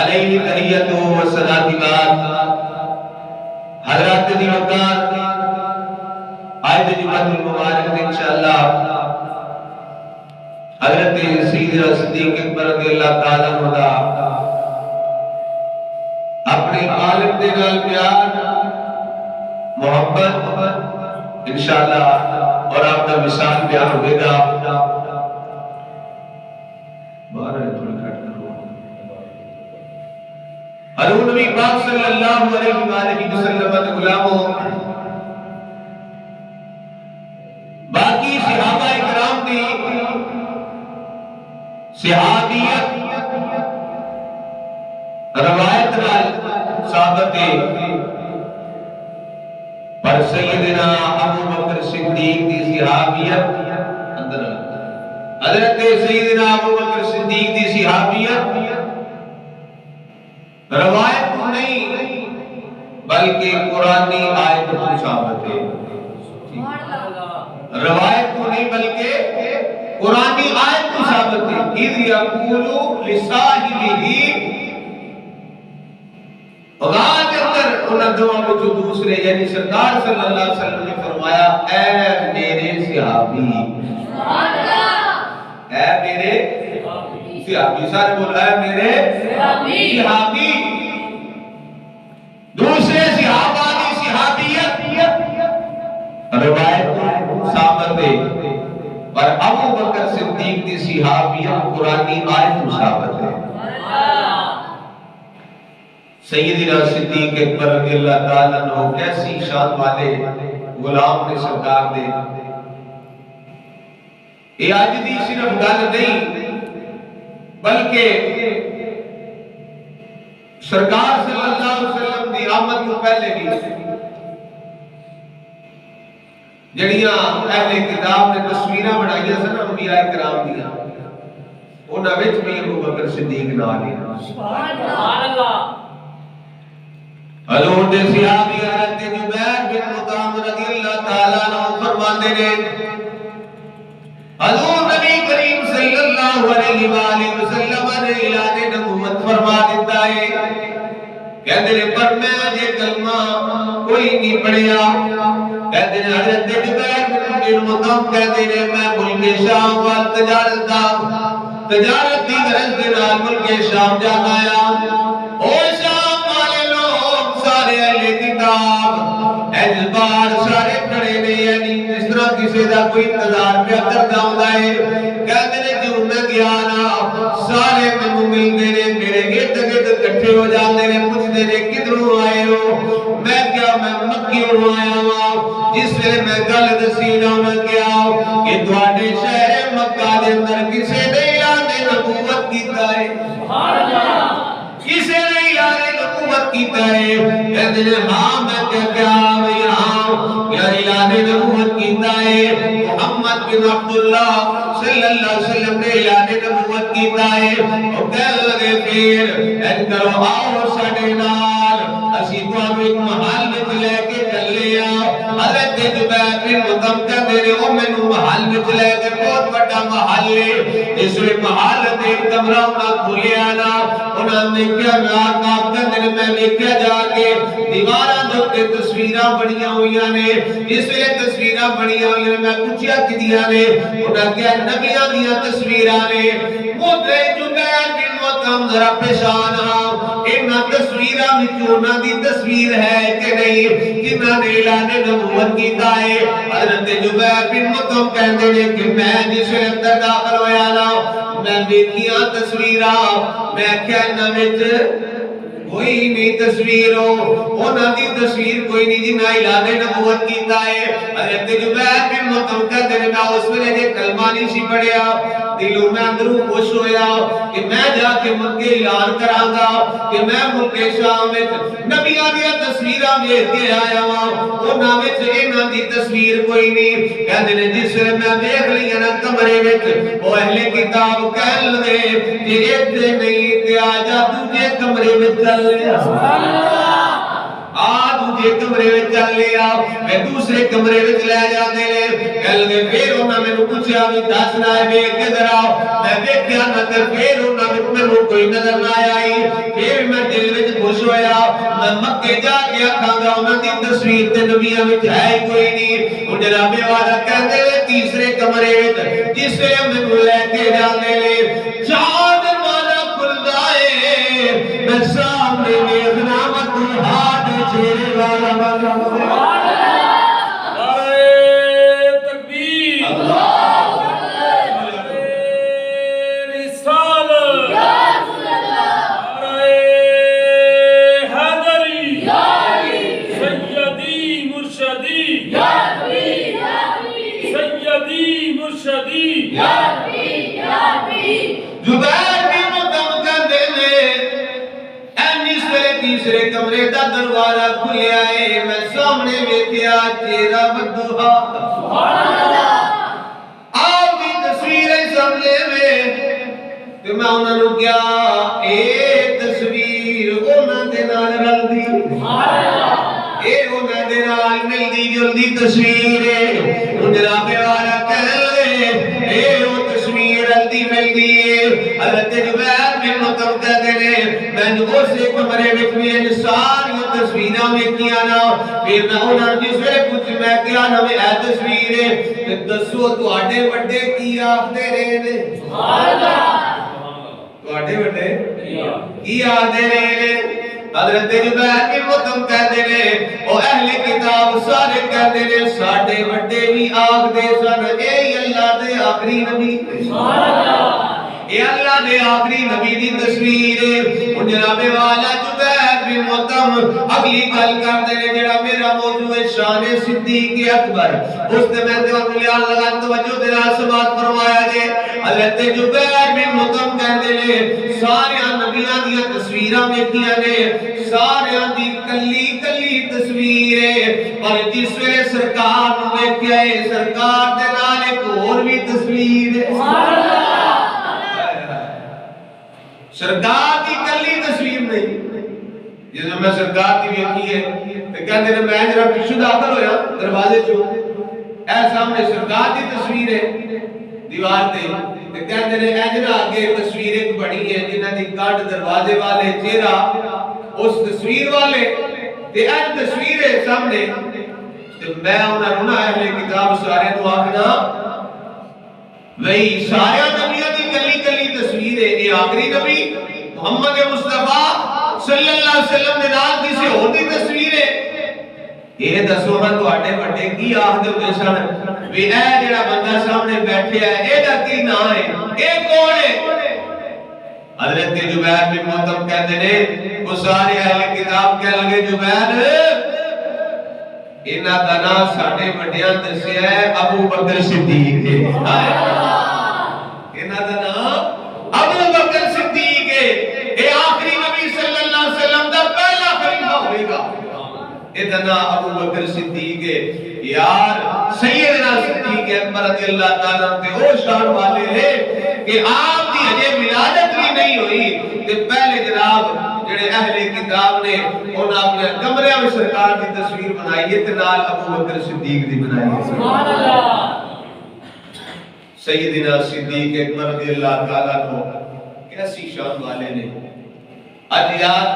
علیہ تحیت و صلاۃ بعد حضرات دی وقار آیت جمعہ المبارک میں انشاءاللہ حضرت سیدنا صدیق اکبر رضی اللہ تعالیٰ عنہ اپنے عالم دے نال پیار محبت انشاءاللہ اور آپ کا مثال بیان ہوئے گا. حضور نبی پاک صلی اللہ علیہ وآلہ وسلم کے غلاموں باقی صحابہ کرام دی صحابیت روایت نال ثابت ہے پر سیدنا ابو بکر صدیق دی صحابیت اندر حضرت سیدنا ابو بکر صدیق دی صحابیت روایت نہیں بلکہ قرآنی آیت کو ثابت ہے. روایت کو نہیں بلکہ قرآنی آیت کو ثابت ہے. اذ یقول لصاحبہ غار کے اندر انہوں دونوں میں جو دوسرے یعنی سرکار صلی اللہ علیہ وسلم نے فرمایا اے میرے صحابی اے میرے صحابی سارے بولا ہے میرے صحابی دوسرے صحابہ کی صحابیت روایت ثابت ہے پر ابو بکر صدیق کی صحابیت قرآنی آیت ثابت ہے. سیدنا صدیق اکبر رضی اللہ تعالیٰ عنہ کیسی شان والے غلام نے سرکار دے. یہ آج دی صرف گل نہیں بلکہ سرکار صلی اللہ علیہ وسلم دی آمد کو پہلے بھی جڑیاں اہل کتاب نے تصویراں بنائیاں سن انبیاء کرام دیا انہاں وچ بھی ابو بکر صدیق نال ہے. سبحان اللہ. حضور دے صحابی حضرت جبیر بن مطعم رضی اللہ تعالیٰ عنہ فرماتے ہیں حضور نبی کریم صلی اللہ علیہ وآلہ وسلم نے اعلان نبوت فرما دیتا ہے کہتے ہیں پر میں یہ کلمہ کوئی نہیں پڑھیا. کہتے ہیں حضرت جبیر بن مطعم کہتے ہیں میں ملک شام وال تجارت کی غرض کے نال ملک شام جانا آیا. او شام والے لوگ سارے اہل کتاب اجبار سارے کھڑے نے یعنی اس طرح کسی دا کوئی انتظار پہ کرتا ہوندا ہے. کہتے ہیں جو میں گیا نا سارے مینوں ملدے نے میرے گرد گرد اکٹھے ہو جاندے نے پوچھدے نے کدھروں آئے ہو. میں کیا میں مکیوں آیا ہوں. جس ویلے میں گل دسی نا انہاں کیا کہ تواڈے شہر مکہ دے اندر کسے نے اعلان نبوت کیتا ہے. سبحان اللہ. کسے نے اعلان نبوت کیتا ہے. کہتے ہیں ہاں میں کیا کیا اعلان نبوت کیتا ہے. محمد بن عبداللہ صلی اللہ علیہ وسلم نے اعلان نبوت کیتا ہے. او کہہ لگے پھر ان کرو آؤ ساڈے نال اسی تانوں ایک محل وچ لے کے چلے آ. حضرت جبیر بن مطعم کہتے ہیں او مینوں محل وچ لے کے بہت بڑا محل ہے. اس محل دے کمرہ نہ کھولیا نا انہاں نے کیا نا کہتے ہیں میں ویکھیا جا کے دیواراں دے تصویراں بنیاں ہوئیاں نے. اس ویلے تصویراں بنیاں ہوئیاں میں پوچھیا کدیاں نے انہاں کیا نبیاں دیاں تصویراں نے. مودے جبیر بن مطعم ذرا پریشان ہاں انہاں تصویراں وچ انہاں دی تصویر ہے کہ نہیں جنہاں نے اعلان نبوت کیتا ہے. حضرت جبیر بن مطعم کہندے نے کہ میں جس اندر داخل ہویا نا میں ویکھیاں تصویراں میں کیا انہاں وچ کوئی نہیں تصویر ہو انہاں دی تصویر کوئی نہیں جنہاں اعلان نبوت کیتا ہے. حضرت جبیر بن مطعم کہتے ہیں میں اس ویلے جے کلمہ نہیں سی پڑھیا دلوں میں اندروں خوش ہویا کہ میں جا کے مکے اعلان کراں گا کہ میں ملک شام وچ نبیاں دی تصویراں ویکھ کے آیا ہاں انہاں وچ انہاں دی تصویر کوئی نہیں. کہتے ہیں جس میں ویکھ لئی نا کمرے وچ او اہل کتاب کہن لگے کہ ایتھے نہیں تے آ جا دوجے کمرے وچ چل سبحان اللہ. دوجے کمرے میں چل لیا میں دوسرے کمرے میں لے جاندے نے. کہل گئے پھر انہاں مینوں پوچھیا بھی دسنا ہے ویکھ کے ذرا میں ویکھیا نہ تے پھر انہاں وچ مینوں کوئی نظر نہ آئی. پھر خوش ہویا میں مکے جا کے آکھاں گا انہاں دی تصویر تے نبیاں وچ ہے کوئی نہیں او جناب والا کہندے تیسرے کمرے وچ جس ویلے مینوں لے کے جاندے نے چاند والا کھلدا اے میں سامنے ویکھنا مت ہاتھ چہرے والا بندہ تیسرے کمرے دا دروازہ کھلیا ہے میں سامنے ویکھیا چہرہ بدوہا سبحان اللہ آپ دی تصویر سامنے میں تے میں انہاں نوں کیا اے تصویر انہاں دے نال رلدی سبحان اللہ اے انہاں دے نال ملدی جلدی تصویر ہے جناب والا کہن لگے اے او تصویر رلدی ملدی ہے حضرت جبیر بن مطعم کہتے ہیں میں اسے کمرے وچ بھی ساری تصویراں ویکھیاں نا پھر میں انہاں جس ویلے پوچھ میں کیا نویں اے تصویر ہے تے دسو تواڈے وڈے کی آکھدے رہے نے سبحان اللہ تواڈے وڈے کی آکھدے رہے نے حضرت جبیر بن مطعم کہتے ہیں او اہل کتاب سارے کہتے ہیں ساڈے وڈے بھی آکھدے سن اے اللہ دے آخری نبی سبحان اللہ اے اللہ دے آخری نبی دی تصویر ہے جناب والا جبیر بن مطعم اگلی گل کرتے ہیں جڑا میرا موضوع ہے شان صدیق اکبر اس نے میں تے انہاں لگا توجہ دے نال سماعت فرمایا جے حضرت جبیر بن مطعم کہندے نے سارے نبیاں دی تصویراں ویکھیاں نے سارے دی کلی کلی تصویر ہے پر جس ویلے سرکار نوں ویکھیا ہے سرکار دے نال ایک اور بھی تصویر ہے سبحان اللہ سرکار کی کلی تصویر نہیں جس میں سرکار کی ویکھی ہے تے کہندے نے میں جڑا پیچھے داخل ہویا دروازے چوں اے سامنے سرکار کی تصویر ہے دیوار تے تے کہندے نے اے جڑا اگے تصویر ایک بڑی ہے جنہاں دی کٹ دروازے والے چہرہ اس تصویر والے تے اے تصویر ہے سامنے تے میں انہاں نوں اہل کتاب سارے نوں آکھنا وہی سارے نبیوں کی کلی کلی تصویر ہے یہ آخری نبی محمد مصطفیٰ صلی اللہ علیہ وسلم دے نال کسی اور دی تصویر ہے یہ دسو میں تواڈے وڈے کی آکھدے ہوندے سن وی اے جڑا بندہ سامنے بیٹھیا ہے اے دا کی نام ہے اے کون ہے حضرت جبیر بن مطعم کہتے نے وہ سارے اہل کتاب کہن لگے جبیر انہاں دا نام ساڈے وڈیاں دسیا ہے ابو بکر صدیق ہے انہاں دا نام ابو بکر صدیق ہے اے آخری نبی صلی اللہ علیہ وسلم دا پہلا خلیفہ ہوئے گا اے دا نام ابو بکر صدیق ہے یار سیدنا صدیق اکبر رضی اللہ تعالیٰ تے او شان والے ہیں کہ آپ کی ہجے ولادت بھی نہیں ہوئی کہ پہلے جناب جڑے اہل کتاب نے انہاں اپنے کمرے میں سرکار کی تصویر بنائی ہے تے نال ابو بکر صدیق دی بنائی ہے سبحان اللہ سیدنا صدیق اکبر رضی اللہ تعالیٰ کو کیسی شان والے نے اج یار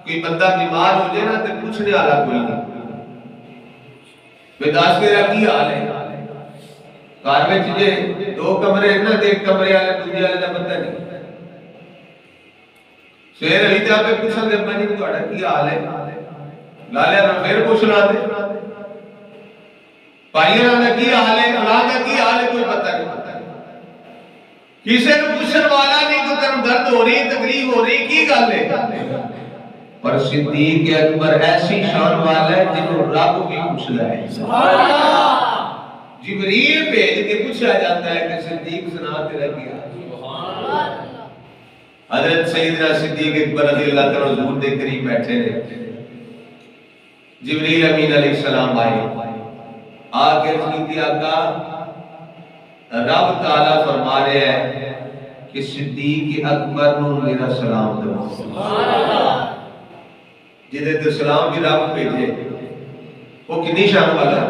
کوئی بندہ بیمار ہو جائے نا تے پوچھنے والا کوئی نہیں دس میرا کی حال ہے گھر وچ جے دو کمرے نہ تے ایک کمرے والے دوجے والے دا پتہ نہیں شیر علی تے آپ پوچھن دے بنی تہاڈا کی حال ہے لالے نہ پھر پوچھنا تے بھائیاں دا کی حال ہے فلاں دا کی حال ہے کوئی پتہ نہیں کسے نوں پوچھن والا نہیں کہ تینوں درد ہو رہی تکلیف ہو رہی کی گل ہے پر صدیق اکبر ایسی شان والا ہے جنہوں رب بھی پوچھتا ہے سبحان اللہ جبریل بھیج کے پوچھا جاتا ہے کہ صدیق سنا تیرا کیا سبحان اللہ حضرت سیدنا صدیق اکبر رضی اللہ تعالی حضور دے قریب بیٹھے رہے جبریل امین علیہ السلام آئے آ کے فرمایا آقا رب تعالی فرما رہے ہیں کہ صدیق اکبر نو میرا سلام دو سبحان اللہ جدے تے سلام بھی رب بھیجے وہ کنی شان والا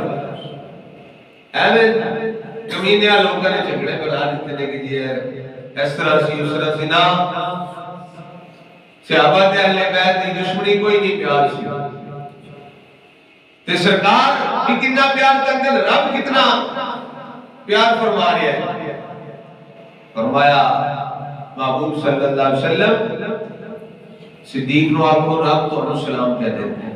ایویں کمینیاں لوگوں نے جھگڑے بنا دیتے نے کہ جی اس طرح سی اس طرح سی نا صحابہ تے اہل بیت دی دشمنی کوئی نہیں، پیار سی تے سرکار بھی کتنا پیار کرتے ہیں، رب کتنا پیار فرما رہا ہے۔ فرمایا محبوب صلی اللہ علیہ وسلم صدیق نو آکھو رب تو سلام کہہ دیتے ہیں،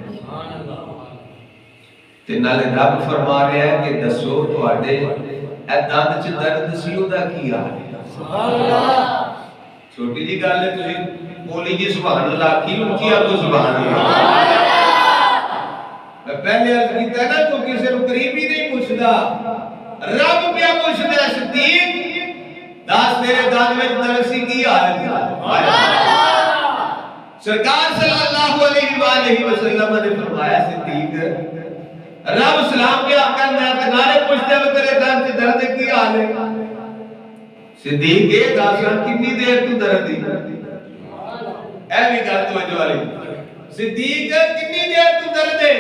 تے نالے رب فرما رہا ہے کہ دسو تواڈے اے دند چ درد سی او دا کی حال ہے؟ سبحان اللہ۔ چھوٹی جی گل ہے، تسی بولی جی سبحان اللہ کی اونچی آکھو سبحان اللہ۔ میں پہلے عرض کیتا ہے نا، تو کسی نو قریب ہی نہیں پوچھدا، رب کیا پوچھدا ہے صدیق دس تیرے دند وچ درد سی کی حال ہے؟ سرکار صلی اللہ علیہ وآلہ وسلم نے فرمایا صدیق رب سلام کیا کرنا ہے تے نالے پوچھتے ہیں تیرے دند تے درد کی حال ہے؟ صدیق یہ دس کتنی دیر تو درد دی؟ اے بھی گل توجہ والی، صدیق کتنی دیر تو درد ہے؟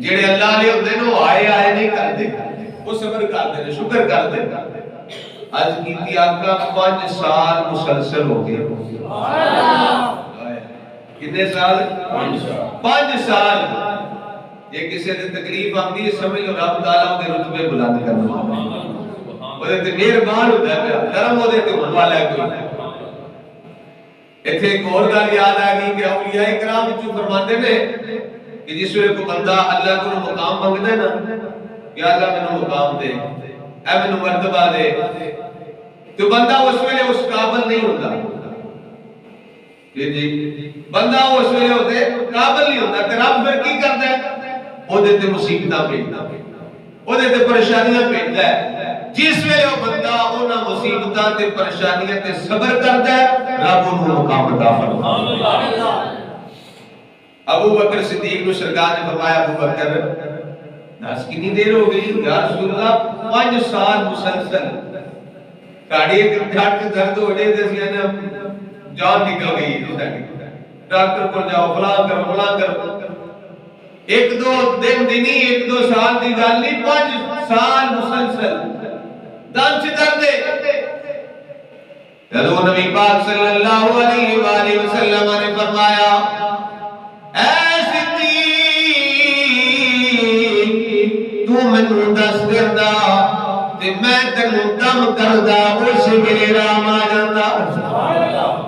جڑے اللہ نے ہوندے نو آئے نہیں کردے، وہ صبر کردے نے، شکر کردے۔ آج کیتی آقا 5 سال مسلسل ہو گئے، کتنے سال؟ 5 سال۔ یہ کسی نے تکلیف آتی ہے سمجھ لو رب تعالیٰ دے رتبے بلند کرنا، وہ تے مہربان ہوتا ہے، کرم وہ تے ہونے والا ہے کوئی۔ ایتھے ایک اور گل یاد آ گئی کہ اولیاء کرام وچوں فرماتے نے کہ جس ویلے کوئی بندہ اللہ کو مقام منگدا ہے نا، یا اللہ مینوں مقام دے، اے مینوں مرتبہ دے، تو بندہ اس ویلے اس قابل نہیں ہوتا، جی بندہ اس ویلے ہوتے قابل نہیں ہوتا، تے رب پھر کی کردا ہے؟ او دے تے مصیبتاں بھیجدا ہے، او دے تے پریشانیاں بھیجدا ہے۔ جس ویلے وہ بندہ انہاں مصیبتاں تے پریشانیاں تے صبر کردا ہے، رب انہوں مقام عطا فرماتا ہے۔ ابو بکر صدیق کو سرکار نے فرمایا ابو بکر دس کتنی دیر ہو گئی؟ یا رسول اللہ 5 سال مسلسل، کاڑی ایک گھٹ درد ہو جائے تے جان نکل گئی، ڈاکٹر کو جاؤ فلاں کرو، 1-2 دن نہیں، 1-2 سال دی گل نہیں، 5 سال مسلسل دم سے درد ہے۔ جب نبی پاک صلی اللہ علیہ وآلہ وسلم نے فرمایا اے صدیق تو مینوں دس کردا تے میں تینوں دم کردا، اس ویلے رام آ جاندا۔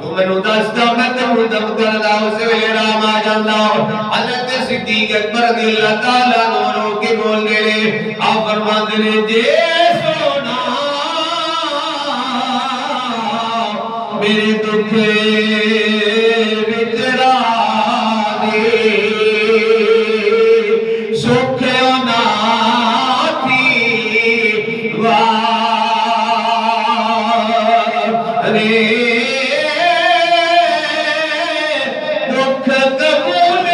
تو مینوں دسدا میں تینوں دم کردا، اس ویلے رام آ جاندا۔ حضرت صدیق اکبر رضی اللہ تعالیٰ عنہ رو کے بول گئے، آپ فرماندے نے جے سونا میرے دکھ وچ راضی سکھ نہ تھی وارے دکھ قبول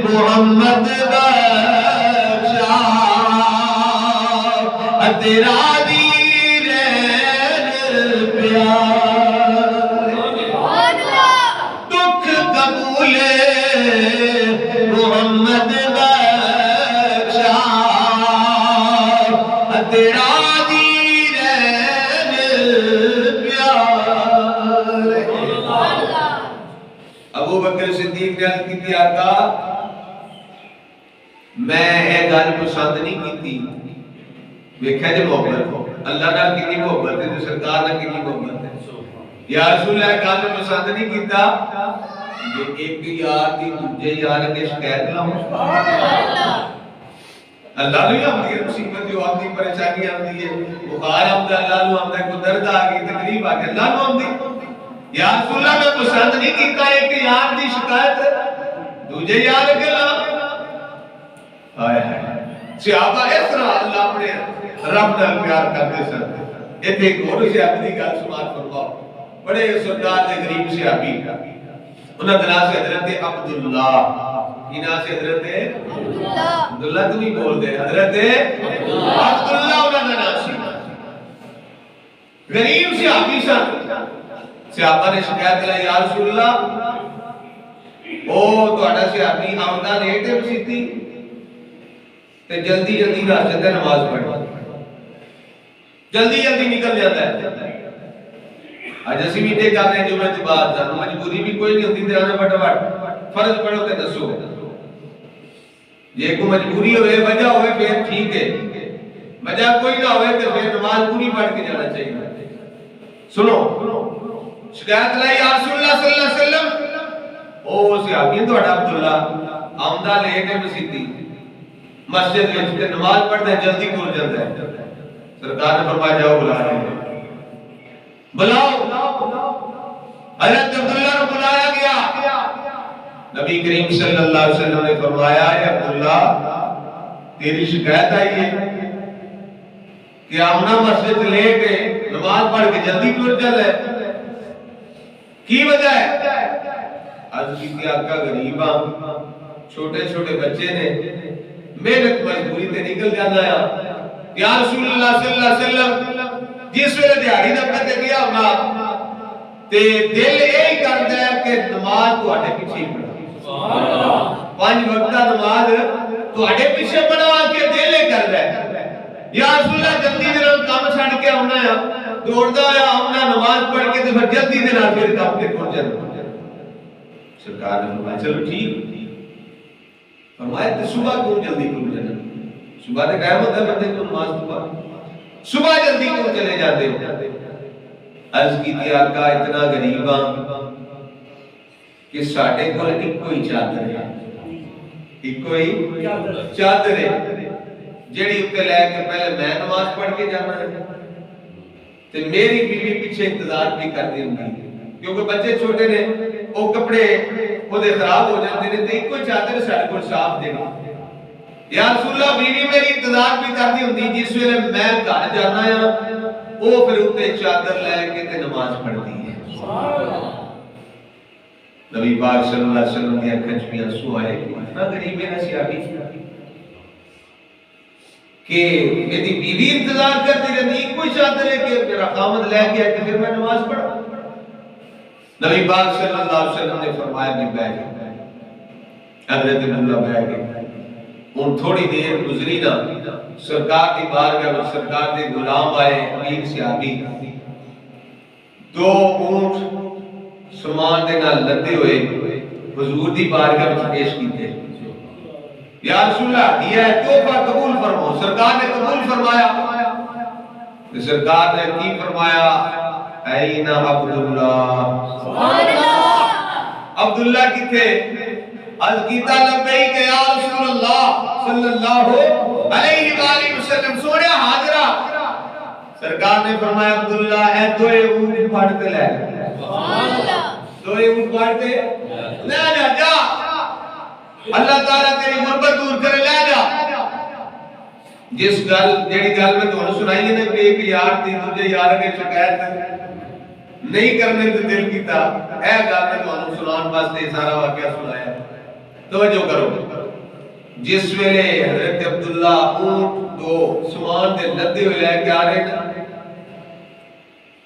محمد بخشا تیرا دکھ قبول محمد بخشا تیرا پیار۔ ابو بکر صدیق نے عرض کی آقا میں یہ گل پسند نہیں کی، دیکھا جی محبت اللہ نال کتنی محبت ہے، سرکار نال کتنی محبت ہے۔ یا رسول اللہ گل پسند نہیں کیتا کہ ایک یار دی دوجے یار کے شکایت لاؤں، اللہ نے آمدی ہے مصیبت جو آمدی پریشانی آمدی ہے، بخار آمدی اللہ نے آمدی کوئی درد آگئی تکلیف آگئی اللہ نے آمدی۔ یا رسول اللہ میں پسند نہیں کیتا ایک یار دی شکایت دوجے یار کے لاؤں۔ صحابہ اس طرح اللہ اپنے رب نال پیار کرتے سن۔ ایتھے ایک اور صحابی دی گل سماعت فرماؤ، بڑے سردار دے غریب صحابی، انہاں دا نام سے حضرت عبداللہ، کی نام سے حضرت عبداللہ تو نہیں بول دے، حضرت عبداللہ انہاں دا نام سی، غریب صحابی سن۔ صحابہ نے شکایت لائی یا رسول اللہ او تہاڈا صحابی آمدہ لیٹ ہے مسیتی تے جلدی جلدی راجت ہے نماز پڑھ، جلدی جلدی نکل جاتا ہے، اج اسی بھی تے کر رہے ہیں جمعے کے بعد سانو مجبوری بھی کوئی نہیں ہوتی تے آنے فٹافٹ فرض پڑھو تے دسو جے کو مجبوری ہوئے وجہ ہوئے پھر ٹھیک ہے وجہ کوئی نہ ہوئے تے پھر نماز پوری پڑھ کے جانا چاہیے سنو شکایت لائی یا رسول اللہ صلی اللہ علیہ وسلم او صحابی تہاڈا عبداللہ آمدہ لے کے مسیتی مسجد وچ تے نماز پڑھدا ہے جلدی ٹر جاندا ہے سرکار نے فرمایا جاؤ بلا رہے ہیں بلاؤ حضرت عبداللہ نے بلایا گیا نبی کریم صلی اللہ علیہ وسلم نے فرمایا اے عبداللہ تیری شکایت آئی ہے کہ آمنہ مسجد لے کے نماز پڑھ کے جلدی ٹر جاتا ہے کی وجہ ہے عرض کی آقا غریب ہاں چھوٹے چھوٹے بچے نے محنت مجبوری تے نکل جانا ہے یا رسول اللہ صلی اللہ علیہ وسلم جس ویلے دیہڑی دا پتے گیا ہونا تے دل یہی کردا ہے کہ نماز تواڈے پیچھے پڑھا پانچ وقتہ نماز تواڈے پیچھے پڑھوا کے دل یہ کردا ہے یا رسول اللہ جلدی دے نال کام چھڈ کے آਉਣਾ ہے دوڑدا ہے آਉਣਾ نماز پڑھ کے تے پھر جلدی دے نال پھر کام تے پہنچ جانا سرکار نے فرمایا چلو ٹھیک فرمایا تے صبح کیوں جلدی پہنچ جانا صبح تے قائم ہوتا ہے بندے کو نماز تو بعد صبح جلدی کیوں چلے جاتے ہو عرض کی تھی آقا اتنا غریب ہاں کہ ساڈے کول ایک ہی چادر ہے ایک ہی چادر ہے جیڑی اوتے لے کے پہلے میں نماز پڑھ کے جانا ہے تے میری بیوی پیچھے انتظار بھی کر دی ہوندی کیونکہ بچے چھوٹے نے وہ کپڑے اودے خراب ہو جاندے نے تے ایک ہی چادر ساڈے کول صاف دینا یا رسول اللہ بیوی میری انتظار بھی کر دی ہوندی جس ویلے میں گھر جانا ہے وہ پھر اوتے چادر لے کے تے نماز پڑھدی ہے نبی پاک صلی اللہ علیہ وسلم کی اکھاں وچ آنسو آئے اتنا غریب ہے نا صحابی کہ میری بیوی انتظار کرتی رہتی کوئی چادر ہے کہ میرا خامد لے کے آئے پھر میں نماز پڑھا نبی پاک صلی اللہ علیہ وسلم نے فرمایا کہ بیٹھ حضرت عبداللہ بیٹھ گئے ان تھوڑی دیر گزری نا سرکار کی بارگاہ میں سرکار کے غلام آئے امیر صحابی دو اونٹ سامان دے نال لدے ہوئے حضور دی بارگاہ میں پیش کیتے یا رسول اللہ دیا ہے تحفہ قبول فرماؤ سرکار نے قبول فرمایا کہ سرکار نے کی فرمایا این عبداللہ سبحان اللہ عبداللہ کتھے عرض کیتا لبیک یا رسول اللہ صلی اللہ علیہ وآلہ وسلم سونے حاضرہ سرکار نے فرمایا عبداللہ ہے دوئے اونٹ پھاڑتے لے دوئے اونٹ پھاڑتے لے جا اللہ تعالیٰ تیری غربت دور کرے لے جا جس گل جیڑی گل میں تمہیں سنائی ہے کہ ایک یار تھی تجھے یار کے شکایت نہیں کرنے تو دل کیتا اے گل میں تمہیں سنان واسطے سارا واقعہ سنایا توجہ کرو جس ویلے حضرت عبداللہ اونٹ دو سامان دے لدے ہوئے لے کے آ رہے ہیں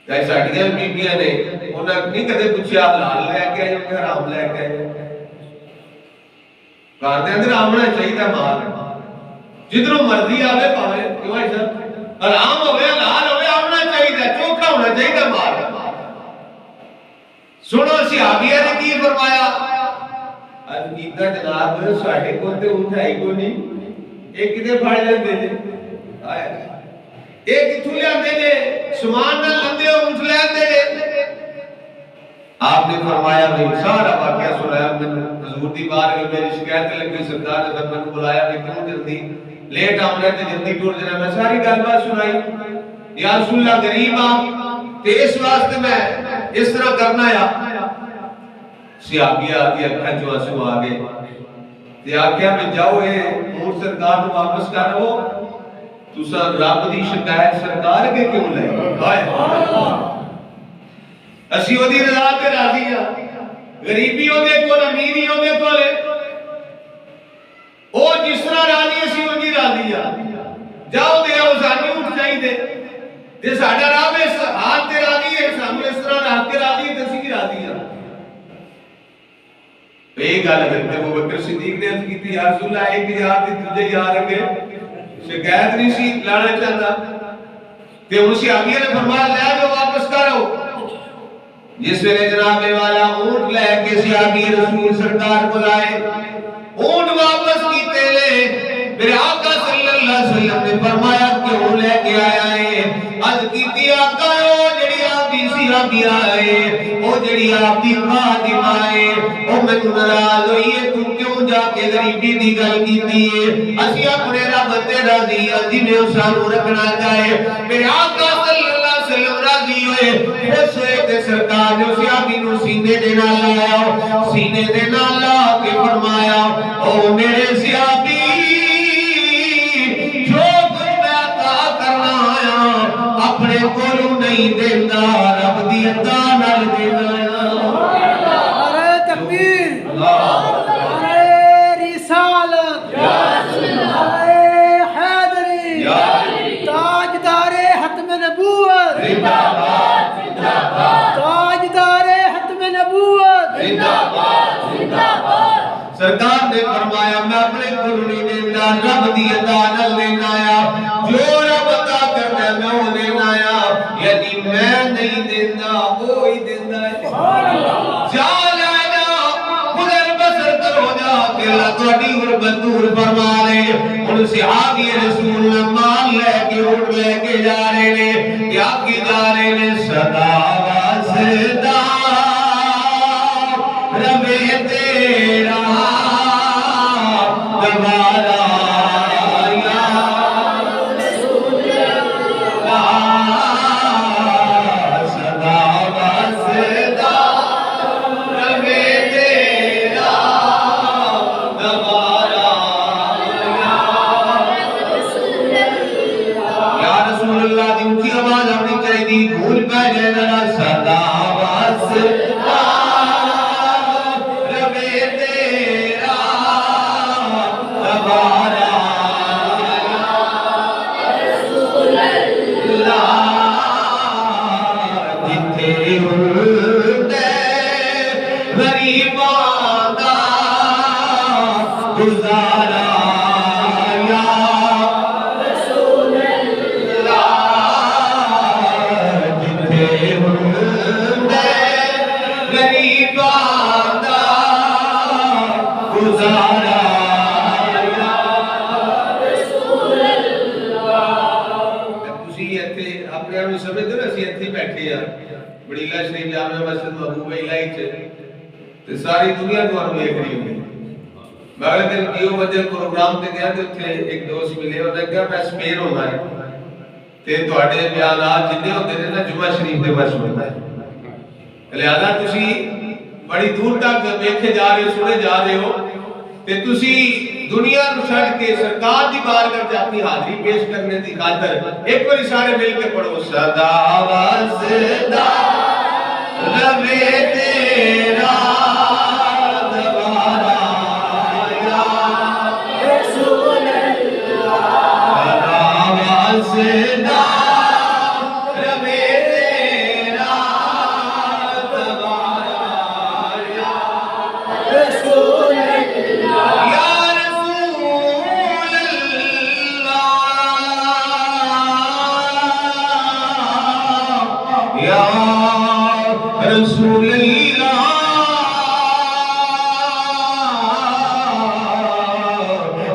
چاہے ساڑیاں بیبیاں نے انہاں نہیں کدے پوچھا حلال لے کے آئے کہ حرام لے کے آئے گھر دے اندر آمنا چاہیے مال جدھروں مرضی آوے پاوے کیوں ایسا حرام ہوئے حلال ہوئے آمنا چاہیے چوکھا ہونا چاہیے مال سنو صحابیہ نے کی فرمایا عرض کیتا جناب ساڈے کول تے اٹھائی کو نہیں ایک کتے پھڑ لیندے نے ایک کتھوں لیندے نے سامان نال لندے اٹھ لیندے نے آپ نے فرمایا میں سارا واقعہ سنایا میں حضور دی بارگاہ میں میری شکایت لگی سرکار نے میں کو بلایا کہ کیوں جلدی لیٹ آؤں تے جلدی ٹر جانا میں ساری گل بات سنائی یا رسول اللہ غریب ہاں تے اس واسطے میں اس طرح کرنا ہے صحابیہ کی اکھاں چوں آنسو آ گئے تے آکھیا میں جاؤ اے اونٹ سرکار نوں واپس کرو تساں رب دی شکایت سرکار کے کیوں لے ہائے اسی اودی رضا تے راضی ہاں غریبی اودے کول امیری اودے کول او جس طرح راضی اسی اودی راضی ہاں جاؤ دے او سانوں اٹھ چاہیے تے ساڈا رب اس حال تے راضی ہے سانوں اس طرح رب تے راضی تے اسی راضی ہاں ایک گل حضرت ابوبکر صدیق نے عرض کی یا رسول اللہ ایک یار تے تجھے یار اگے شکایت نہیں سی لانا چاہتا تے ان صحابیوں نے فرمایا لے جاؤ واپس کرو جس ویلے جناب والا اونٹ لے کے صحابی رسول سرکار کو لائے، اونٹ واپس کیتے لے، میرے آقا صلی اللہ علیہ وسلم نے فرمایا کیوں لے کے آیا ہے؟ عرض کیتی آقا او جڑی آپ دی صحابی آئے، او جڑی آپ دی خادم آئے، او میں ناراض ہوئی ہے، تو کیوں جا کے غریبی دی گل کیتی ہے؟ اسی اپنے رب تے راضی جی میں سانو رکھنا چاہے۔ میرے آقا صلی اللہ علیہ وسلم راضی ہوئے، خوش ہوئے تے سرکار نے صحابی نو سینے دے نال لایا، سینے دے نال لا کے فرمایا او میرے صحابی جو کچھ میں عطا کرنا آیا اپنے کولوں نہیں دیندا، رب دی عطا نال دینا آیا۔ نعرہ تکبیر، نعرہ رسالت، نعرہ حیدری، تاجدار ختم نبوت، تاجدار ختم نبوت، سرکار نے فرمایا میں اپنے کولوں نہیں دیندا، رب دی عطا نال دینا آیا، جو رب عطا کرنا ہے میں وہ دینا آیا، یعنی میں نہیں دیندا وہ ہی دیندا ہے۔ جا لے جا گزر بسر کرو جا کہ اللہ تہاڈی غربت دور فرما لے۔ ان صحابی رسول مال لے کے اٹھ لے کے جا رہے نے، کیا کی جا رہے نے؟ صدا واسطہ رب تیرا دوبارہ بڑیلا شریف جامع مسجد محبوبہ الہی تے ساری دنیا تو ہم دیکھ رہی ہوئی۔ میں اگلے دن دیو بجے پروگرام تے گیا تے اتنے ایک دوست ملے، انہوں نے کہا میں سپین ہونا ہے تے تواڈے بیانات جتنے ہوتے نے نا جمعہ شریف دے بس ہوتا ہے، لہذا تسی بڑی دور تک دیکھے جا رہے ہو، سنے جا رہے ہو تے تسی دنیا نو چھڈ کے سرکار دی بارگاہ تے اپنی حاضری پیش کرنے دی خاطر ایک بار سارے مل کے پڑھو صدا واسطہ رب تیرا دوبارہ آیا رسول اللہ، صدا واسطہ رب تیرا دوبارہ آیا رسول اللہ، یا رسول اللہ، یا رسول اللہ،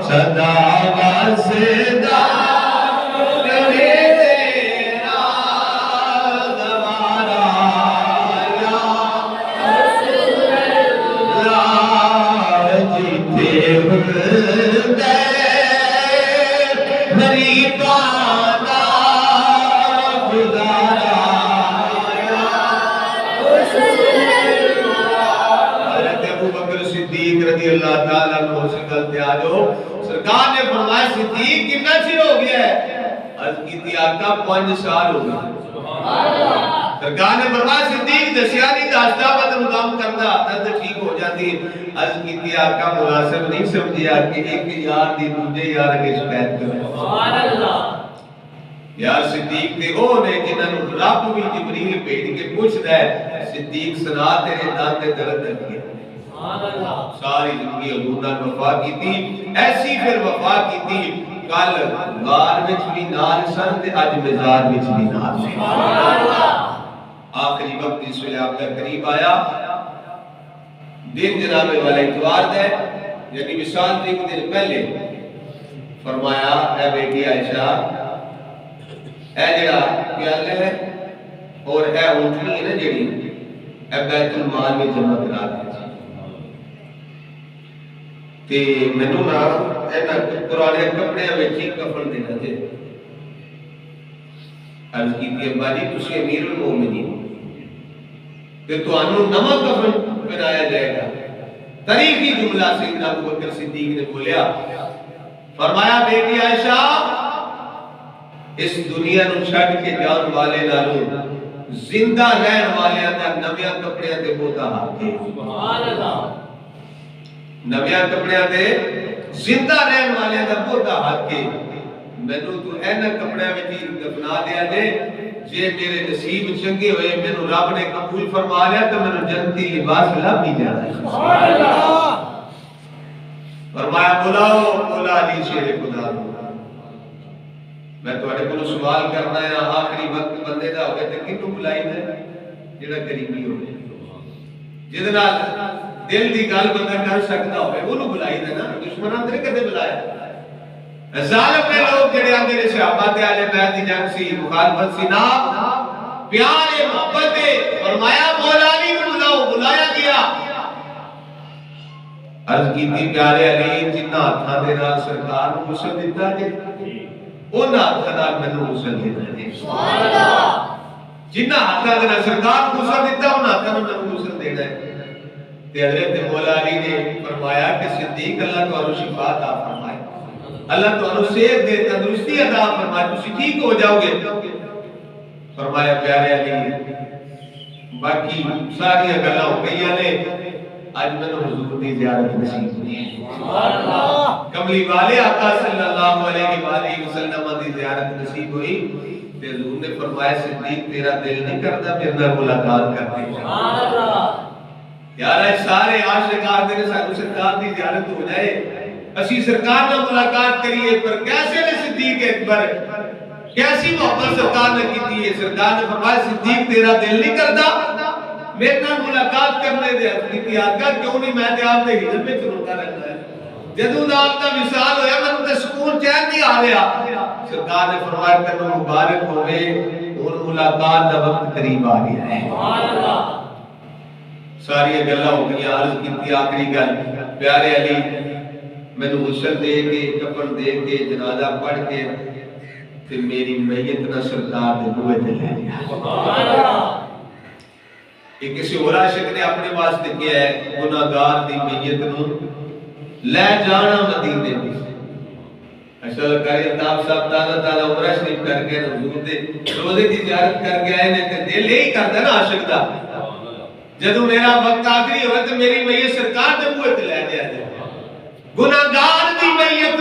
صدا واسطہ رب تیرا دوبارہ آیا رسول اللہ، جیتے ہوندے غریباں دا گزارا رضی اللہ تعالیٰ عنہ سے گلتے آجو۔ سرکار نے فرمایا صدیق کتنا چیر ہو گیا ہے؟ عرض کی تھی آقا 5 سال ہو گئے۔ سرکار نے فرمایا صدیق دسیا نہیں داشتہ بدر کام کرتا درد ٹھیک ہو جاتی۔ عرض کی تھی آقا مناسب نہیں سمجھیا کہ ایک یار دی دوجے یار کے شکایت کرے۔ یار صدیق تے او نے جنہاں نوں رب بھی جبریل بھیج کے پوچھدا ہے صدیق سنا تیرے دانت درد ہے۔ ساری زندگی حضور نال وفا کی تھی، ایسی پھر وفا کی تھی کل غار وچ بھی نال سن تے اج مزار وچ بھی نال سن۔ آخری وقت اس ویلے آپ کا قریب آیا دن جناب والا اتوار دے یعنی مثال تھی ایک دن پہلے فرمایا اے بیٹی عائشہ اے جڑا پیالے ہے اور اے اونٹنی ہے نا جڑی اے بیت المال میں جمع کرا دے تے مینوں نا اے نا پرانے کپڑے وچ ہی کفن دینا تے عرض کیتی ابا جی تسی امیر المومنین تے تانوں نواں کفن پہنایا جائے گا تاریخی جملہ سیدنا ابو بکر صدیق نے بولیا فرمایا بیٹی عائشہ اس دنیا نو چھڈ کے جان والے نالوں زندہ رہن والے دا نویاں کپڑیاں تے بہتا حق ہے سبحان اللہ نویاں کپڑیاں تے زندہ رہن والے دا بہتا حق ہے مینوں تو اینا کپڑیاں وچ دفنا دیا دے جے میرے نصیب چنگے ہوئے مینوں رب نے قبول فرما لیا تو مینوں جنتی لباس لب ہی جانا ہے سبحان اللہ فرمایا بلاؤ مولا علی شیر خدا میں تواڈے کولوں سوال کرنا ہے آخری وقت بندے دا ہوے تے کینوں بلائی دے جڑا قریبی ہوے جے نال دل دی گل بندہ کر سکدا ہوے اونوں بلائی دے نا دشمناں تے کدے بلایا ظالم نے لوگ جڑے آندے نے صحابہ تے اہل بیت دی جنگ سی مخالفت سی نا پیار محبت فرمایا مولا علی نوں بلاؤ بلایا گیا عرض کیتی پیارے علی جنہ ہاتھاں دے نال سرکار نوں غسل دتا جے انہاں ہاتھاں نال مینوں غسل دینا جے سبحان اللہ جنہ ہاتھاں دے نال سرکار نوں غسل دتا انہاں ہاتھاں نال مینوں غسل دینا ہے تے حضرت مولا علی نے فرمایا کہ صدیق اللہ تانوں شفا عطا فرمائے اللہ تانوں صحت دے تندرستی عطا فرمائے تسی ٹھیک ہو جاؤ گے فرمایا پیارے علی باقی ساری گلاں ہو گئیاں نے آج میں نے حضور دی زیارت نصیب ہوئی ہے سبحان اللہ کملی والے آقا صلی اللہ علیہ وآلہ وسلم دی زیارت نصیب ہوئی تے حضور نے فرمایا صدیق تیرا دل نہیں کرتا میرے نال ملاقات کرنے سبحان اللہ یار اے سارے عاشق آتے نے سانو سرکار دی زیارت ہو جائے اسی سرکار نال ملاقات کریے پر کیسے نے صدیق اکبر کیسی محبت سرکار نے کیتی ہے سرکار نے فرمایا صدیق تیرا دل نہیں کرتا میرے نال ملاقات کرنے دے کیتی آقا کیوں نہیں میں تے آپ دے ہجر میں روتا رہتا ہے جدوں دا آپ دا وصال ہویا مینوں تے سکون چین نہیں آ رہا سرکار نے فرمایا تینوں مبارک ہوے ہن ملاقات دا وقت قریب آ گیا ہے سبحان اللہ ساری گلاں ہو گئی عرض کیتی آخری گل پیارے علی مینوں غسل دے کے کفن دے کے جنازہ پڑھ کے تے میری میت نہ سرکار دے بوئے تے لے گیا سبحان اللہ کہ کسی اور عاشق نے اپنے واسطے کیا ہے گناہگار دی میت نو لے جانا مدینے میں اصل کاری الطاف صاحب تعالی عمرہ شریف کر کے حضور دے روزے دی زیارت کر کے آئے نے تے دل یہی کردا نا عاشق دا جدوں میرا وقت آخری ہوئے تے میری میت سرکار دے بوئے تے لے جائے گناہگار دی میت